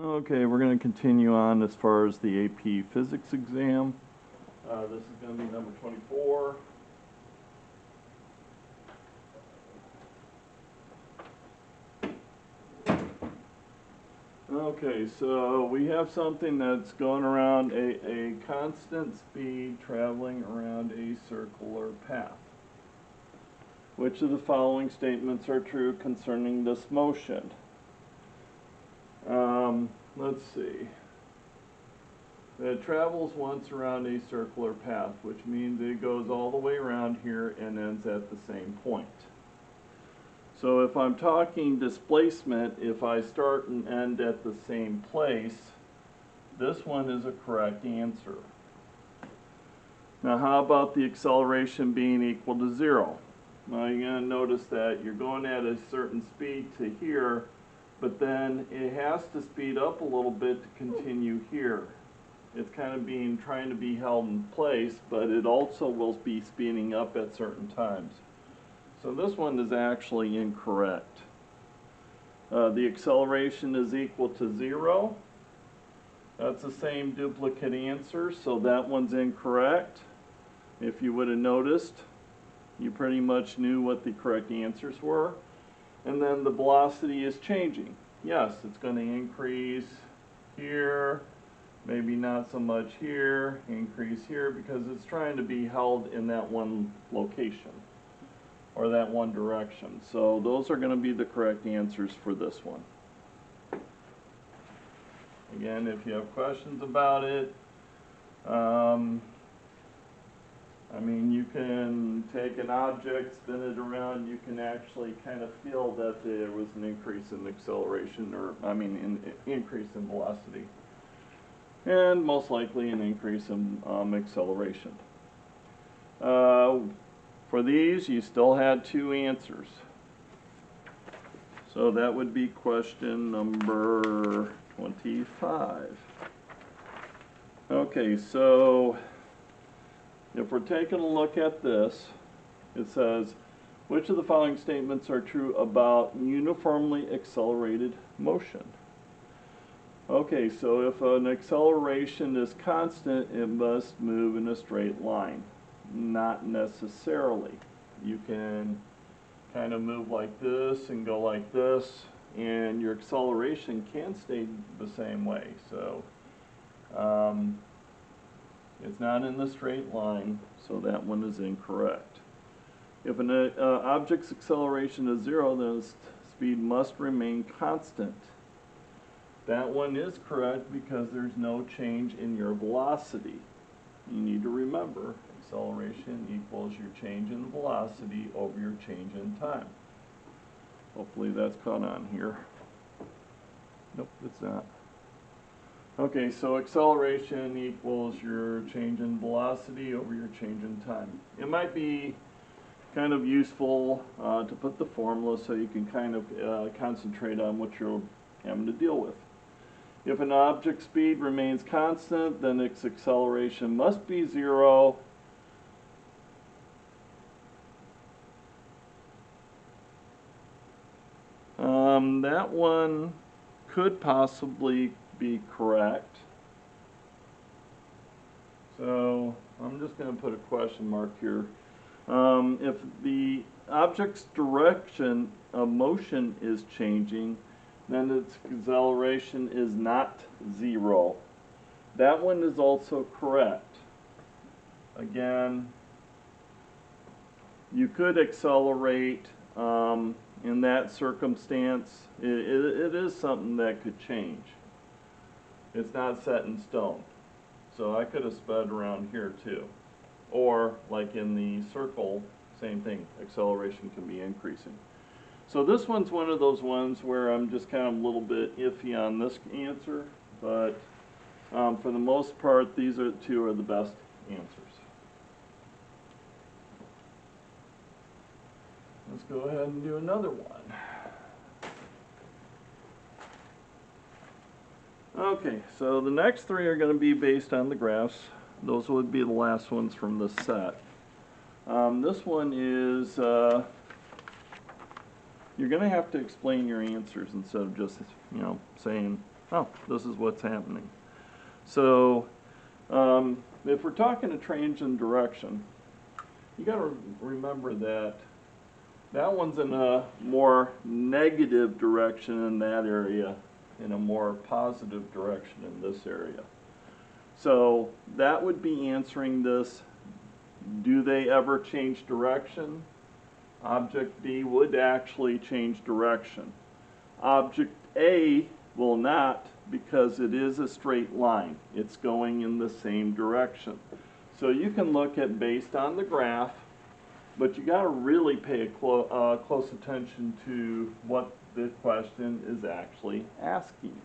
Okay, we're going to continue on as far as the AP Physics exam. This is going to be number 24. Okay, so we have something that's going around a constant speed traveling around a circular path. Which of the following statements are true concerning this motion? Let's see. It travels once around a circular path, which means it goes all the way around here and ends at the same point. So if I'm talking displacement, if I start and end at the same place, this one is a correct answer. Now how about the acceleration being equal to 0? Now you're going to notice that you're going at a certain speed to here, but then it has to speed up a little bit to continue here. It's kind of trying to be held in place, but it also will be speeding up at certain times. So this one is actually incorrect. The acceleration is equal to 0. That's the same duplicate answer, so that one's incorrect. If you would have noticed, you pretty much knew what the correct answers were. And then the velocity is changing. Yes, it's going to increase here, maybe not so much here, increase here, because it's trying to be held in that one location or that one direction. So those are going to be the correct answers for this one. Again, if you have questions about it, I mean, you can take an object, spin it around, you can actually kind of feel that there was an increase in acceleration, or, increase in velocity. And most likely an increase in acceleration. For these, you still had 2 answers. So that would be question number 25. Okay, so if we're taking a look at this, it says, which of the following statements are true about uniformly accelerated motion? Okay, so if an acceleration is constant, it must move in a straight line. Not necessarily. You can kind of move like this and go like this, and your acceleration can stay the same way. So it's not in the straight line, so that one is incorrect. If an object's acceleration is 0, then its speed must remain constant. That one is correct because there's no change in your velocity. You need to remember, acceleration equals your change in velocity over your change in time. Hopefully that's caught on here. Nope, it's not. Okay, so acceleration equals your change in velocity over your change in time. It might be kind of useful to put the formula so you can kind of concentrate on what you're having to deal with. If an object's speed remains constant, then its acceleration must be 0. That one could possibly be correct. So I'm just going to put a question mark here. If the object's direction of motion is changing, then its acceleration is not 0. That one is also correct. Again, you could accelerate in that circumstance. It is something that could change. It's not set in stone. So I could have sped around here too. Or like in the circle, same thing, acceleration can be increasing. So this one's one of those ones where I'm just kind of a little bit iffy on this answer, but for the most part, these two are the best answers. Let's go ahead and do another one. Okay, so the next 3 are going to be based on the graphs. Those would be the last ones from this set. This one is you're going to have to explain your answers instead of just, saying Oh, this is what's happening. So, if we're talking a change in direction, you got to remember that that one's in a more negative direction in that area, in a more positive direction in this area. So that would be answering this, do they ever change direction? Object B would actually change direction. Object A will not, because it is a straight line. It's going in the same direction. So you can look at based on the graph, but you got to really pay a close attention to what the question is actually asking.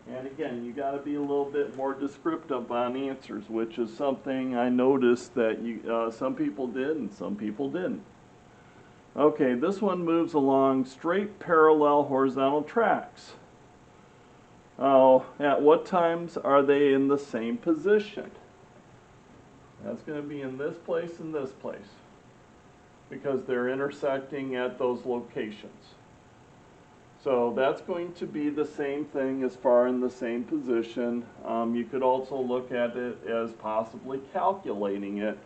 And again, you got to be a little bit more descriptive on answers, which is something I noticed that some people did and some people didn't. Okay, this one moves along straight parallel horizontal tracks. At what times are they in the same position? That's going to be in this place and this place, because they're intersecting at those locations. So that's going to be the same thing as far in the same position. You could also look at it as possibly calculating it,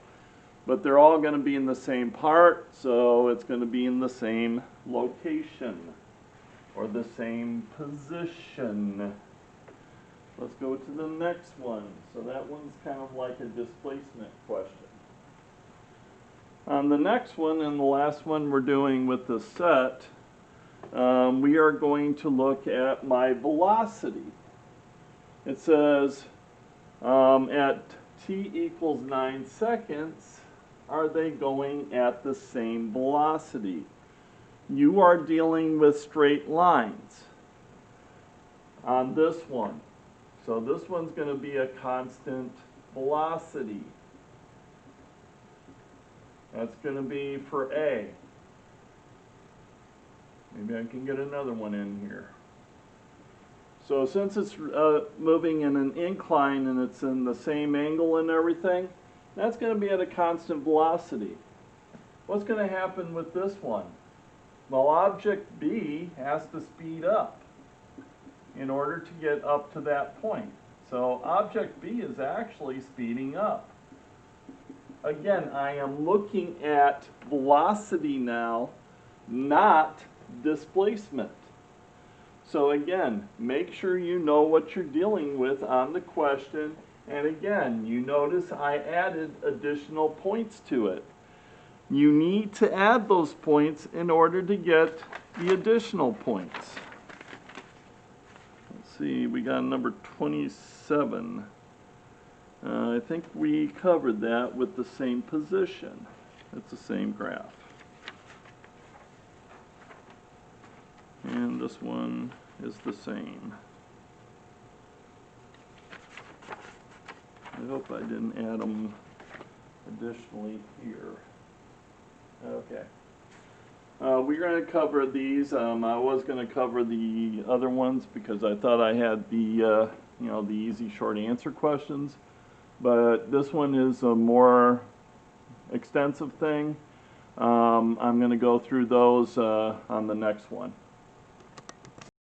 but they're all going to be in the same part, so it's going to be in the same location or the same position. Let's go to the next one. So that one's kind of like a displacement question. On the next one and the last one we're doing with the set, we are going to look at my velocity. It says at t equals 9 seconds, are they going at the same velocity? You are dealing with straight lines on this one. So this one's going to be a constant velocity. That's going to be for A. Maybe I can get another one in here. So since it's moving in an incline and it's in the same angle and everything, that's going to be at a constant velocity. What's going to happen with this one? Well, object B has to speed up in order to get up to that point. So object B is actually speeding up. Again, I am looking at velocity now, not displacement. So again, make sure you know what you're dealing with on the question. And again, you notice I added additional points to it. You need to add those points in order to get the additional points. Let's see, we got number 27. I think we covered that with the same position. It's the same graph. And this one is the same. I hope I didn't add them additionally here. Okay. We're going to cover these. I was going to cover the other ones because I thought I had the the easy short answer questions, but this one is a more extensive thing. I'm going to go through those on the next one.